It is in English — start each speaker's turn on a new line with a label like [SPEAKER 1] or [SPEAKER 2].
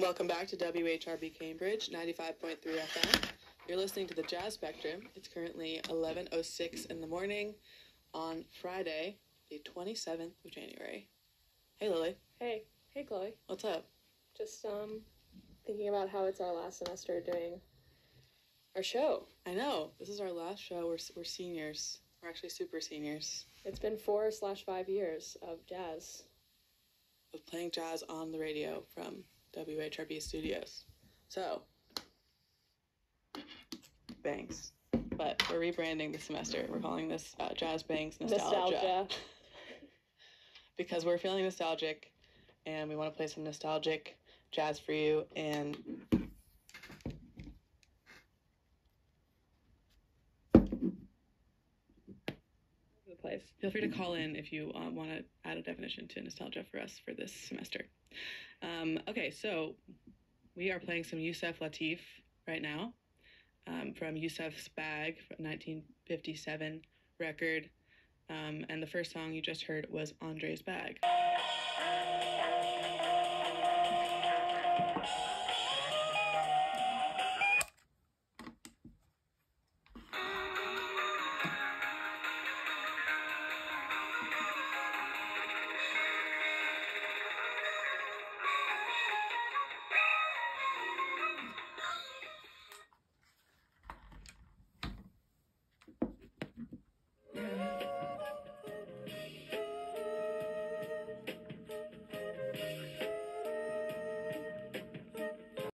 [SPEAKER 1] Welcome back to WHRB Cambridge, 95.3 FM. You're listening to the Jazz Spectrum. It's currently 11:06 in the morning on Friday, the 27th of January. Hey, Lily.
[SPEAKER 2] Hey. Hey, Chloe.
[SPEAKER 1] What's up?
[SPEAKER 2] Just, thinking about how it's our last semester doing our show.
[SPEAKER 1] I know. This is our last show. We're seniors. We're actually super seniors.
[SPEAKER 2] It's been 4/5 years of jazz.
[SPEAKER 1] Of playing jazz on the radio from WHRB studios. So, bangs. But we're rebranding this semester. We're calling this Jazz Bangs Nostalgia. Because we're feeling nostalgic, and we want to play some nostalgic jazz for you, and the place. Feel free to call in if you want to add a definition to nostalgia for us for this semester. Okay, so we are playing some Yusef Lateef right now, from Yusef's Bag, 1957 record, and the first song you just heard was Andre's Bag.